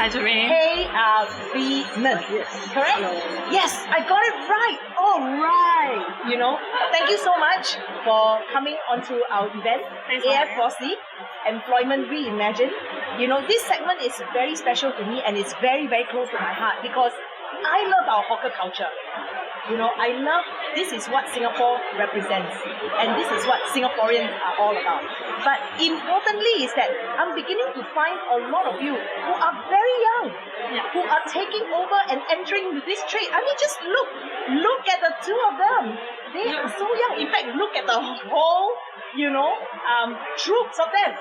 Hi, Jermaine. Hey, Reimagined. Correct? Yes, I got it right. All right. You know, thank you so much for coming onto our event, AF4C, Employment Reimagined. You know, this segment is very special to me and it's very, very close to my heart because I love our hawker culture. You know, I love, this is what Singapore represents and this is what Singaporeans are all about. But importantly is that I'm beginning to find a lot of you who are very young, who are taking over and entering this trade. I mean, just look at the two of them. They are so young. In fact, look at the whole, troops of them.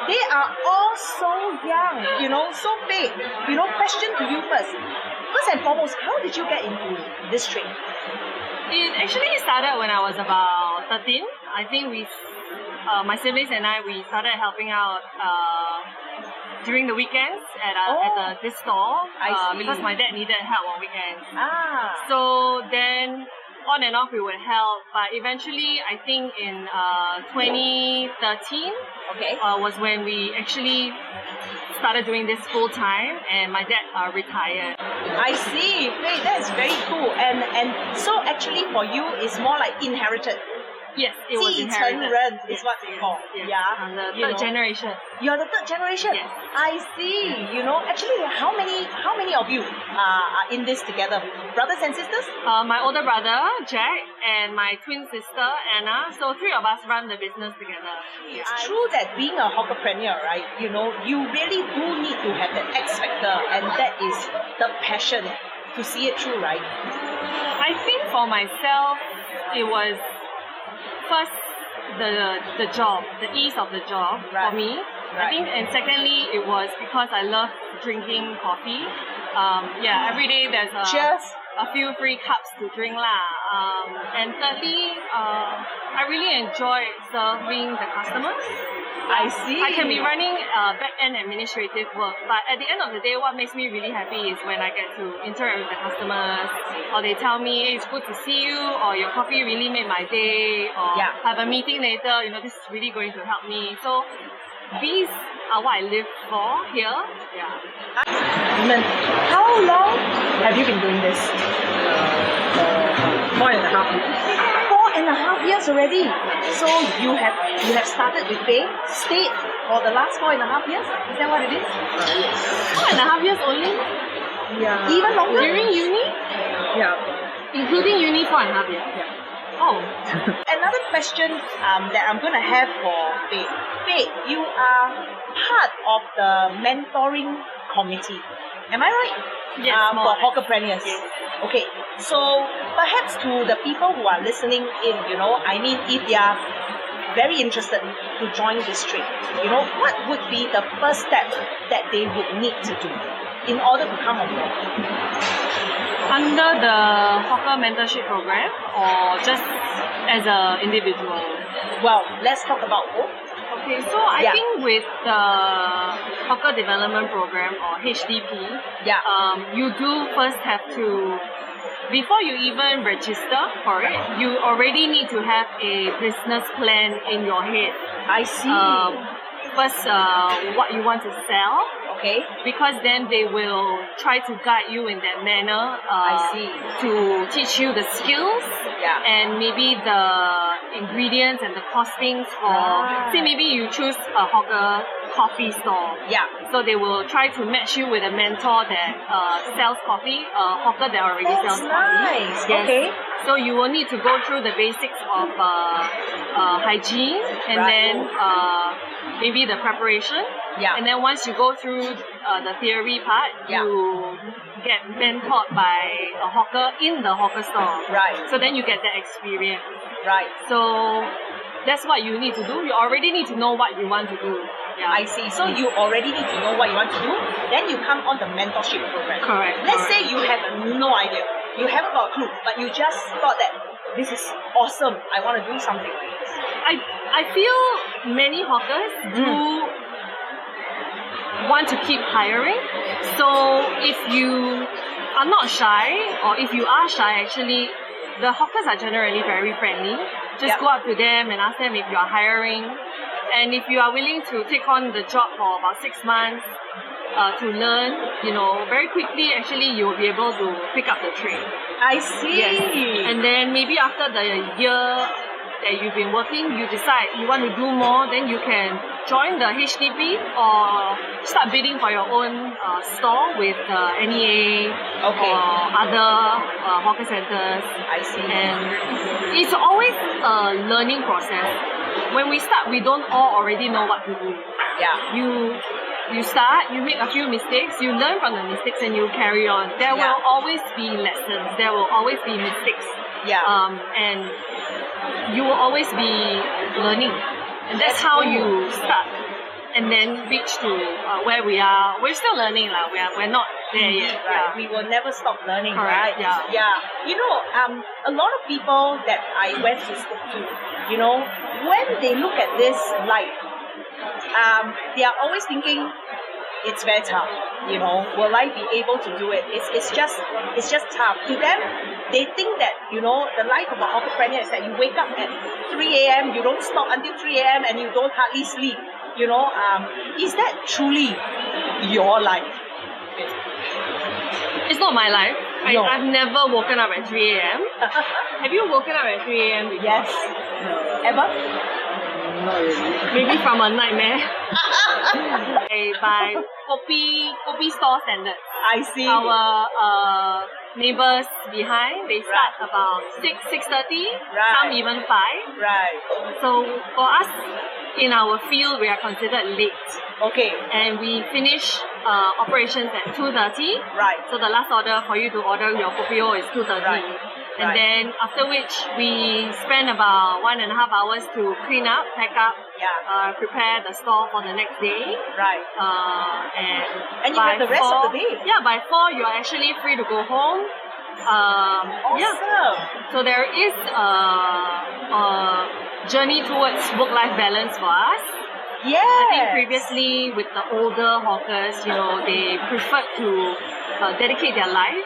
They are all so young, so big. Question to you first. First and foremost, how did you get into this trade? It actually started when I was about 13. I think my siblings and I, we started helping out during the weekends at this store because my dad needed help on weekends. So then on and off we would help, but eventually I think in 2013 was when we actually started doing this full time and my dad retired. I see. Wait, that's very cool. And so actually for you it's more like inherited. Yes, it was inherited. Is what they call. Yes. Yeah. I'm the third generation. You're the third generation? Yes. I see. Actually how many of you are in this together? Brothers and sisters? My older brother, Jack, and my twin sister, Anna. So 3 of us run the business together. It's true that being a hawkerpreneur, right, you really do need to have that X factor and that is the passion to see it through, right? I think for myself, it was first the job, the ease of the job for me. I think, and secondly, it was because I love drinking coffee. Every day there's a few free cups to drink lah. And thirdly, I really enjoy serving the customers. I see. I can be running back-end administrative work, but at the end of the day, what makes me really happy is when I get to interact with the customers, or they tell me, hey, it's good to see you, or your coffee really made my day, or have a meeting later, this is really going to help me. So these are what I live for here. How long have you been doing this? 4.5 years. 4.5 years already. So you have started with Faye, stayed for the last 4.5 years? Is that what it is? Yes. 4.5 years only? Yeah. Even longer? During uni? Yeah. Including uni 4.5 years? Yeah. Oh. Another question that I'm going to have for Faye. Faye, you are part of the mentoring committee. Am I right? Yes, for hawkerpreneurs. Yes. Okay, so perhaps to the people who are listening in, if they are very interested to join this trade, what would be the first step that they would need to do in order to come on board? Under the hawker mentorship program or just as an individual? Well, let's talk about both. Okay, so I think with the hawker development program or HDP, you do first have to, before you even register for it, you already need to have a business plan in your head. I see. First, what you want to sell. Okay. Because then they will try to guide you in that manner. I see. To teach you the skills and maybe the ingredients and the costings for, say maybe you choose a hawker coffee store. Yeah. So they will try to match you with a mentor that sells coffee, a hawker that already sells coffee. Nice. Yes. Okay. So you will need to go through the basics of hygiene and then maybe the preparation. Yeah. And then once you go through the theory part, you get mentored by a hawker in the hawker store. Right. So then you get that experience. Right. So that's what you need to do. You already need to know what you want to do. Yeah. I see. So you already need to know what you want to do. Then you come on the mentorship program. Correct. Let's say you have no idea. You haven't got a clue, but you just thought that this is awesome. I want to do something like this. I feel many hawkers do want to keep hiring. So if you are not shy, or if you are shy, actually, the hawkers are generally very friendly. Just go up to them and ask them if you are hiring. And if you are willing to take on the job for about 6 months to learn, very quickly actually you will be able to pick up the trade. I see. Yes. And then maybe after the year that you've been working, you decide you want to do more, then you can join the HDB or start bidding for your own store with NEA or other hawker centers. I see. And it's always a learning process. When we start, we don't all already know what to do. Yeah. You start, you make a few mistakes, you learn from the mistakes and you carry on. There will always be lessons, there will always be mistakes. Yeah. And you will always be learning. And that's how you start and then reach to where we are. We're still learning, we're not there yet. Right. We will never stop learning, correct, right? Yeah. A lot of people that I went to school to, when they look at this life, they are always thinking, it's very tough, will I be able to do it? It's just tough. To them, they think that, the life of an entrepreneur is that you wake up at 3 a.m., you don't stop until 3 a.m. and you don't hardly sleep, is that truly your life? It's not my life. No. I've never woken up at 3 a.m. Have you woken up at 3 a.m. before? Yes. Ever? Not really. Maybe from a nightmare. By Kopi store standards. I see. Our neighbors behind, they start about 6:30, some even 5. Right. So for us, in our field, we are considered late. Okay. And we finish operations at 2:30. Right. So the last order for you to order your kopio is 2:30. Right. And then after which we spend about 1.5 hours to clean up, pack up, prepare the store for the next day. Right. And you have the rest of the day. Yeah, by 4 you are actually free to go home. Awesome. Yeah. So there is a journey towards work-life balance for us. Yeah. I think previously with the older hawkers, they preferred to dedicate their life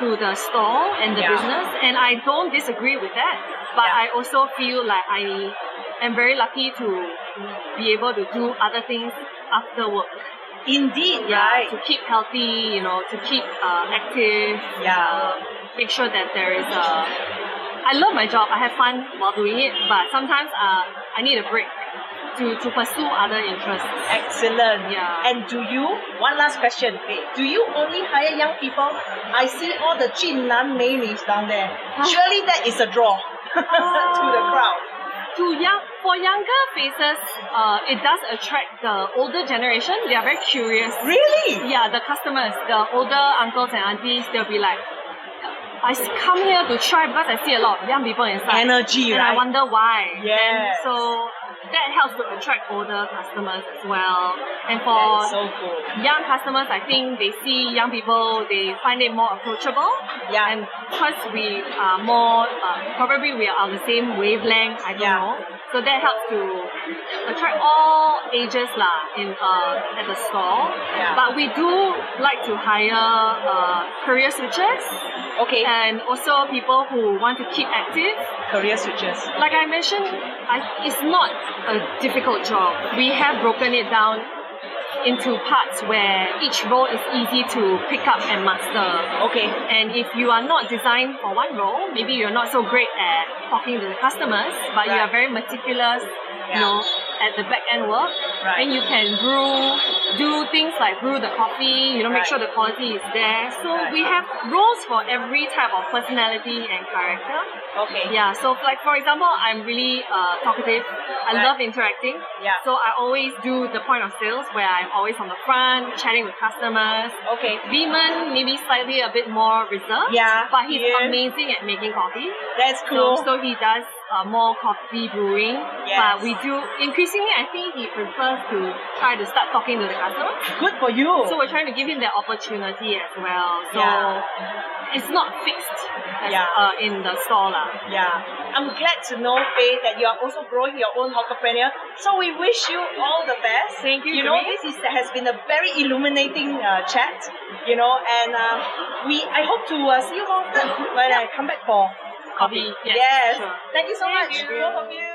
to the store and the business, and I don't disagree with that. But I also feel like I am very lucky to be able to do other things after work. Indeed, right. To keep healthy, to keep active. Make sure that there is I love my job. I have fun while doing it, but sometimes I need a break to pursue other interests. Excellent. Yeah. And one last question, do you only hire young people? I see all the 俊男美女 down there. Surely that is a draw to the crowd. For younger faces, it does attract the older generation. They are very curious. Really? Yeah, the customers, the older uncles and aunties, they'll be like, I come here to try because I see a lot of young people inside. Energy, and right? I wonder why. Yes. And so that helps to attract older customers as well. And for so cool. young customers, I think they see young people, they find it more approachable. Yeah. And because we are more, probably we are on the same wavelength, I don't know. So that helps to attract all ages at the store. Yeah. But we do like to hire career switchers. Okay. And also people who want to keep active. Career switchers. Like I mentioned, it's not a difficult job. We have broken it down into parts where each role is easy to pick up and master. Okay. And if you are not designed for one role, maybe you're not so great at talking to the customers, but you are very meticulous, at the back end work. Right. And you can do things like brew the coffee, make sure the quality is there. So we have roles for every type of personality and character. Okay. Yeah, so like for example, I'm really talkative. I love interacting. Yeah. So I always do the point of sales where I'm always on the front, chatting with customers. Okay. Beeman, maybe slightly a bit more reserved. Yeah. But he's amazing at making coffee. That's cool. So he does more coffee brewing. Yes. But we do, increasingly I think he prefers to try to start talking to the customers. Good for you. So we're trying to give him that opportunity as well. So it's not fixed in the store. Yeah. I'm glad to know, Faye, that you are also growing your own hawkerpreneur. So we wish you all the best. Thank you. This has been a very illuminating chat. And I hope to see you more often when I come back for coffee. Yes. Sure. Thank you so much. You. Both of you.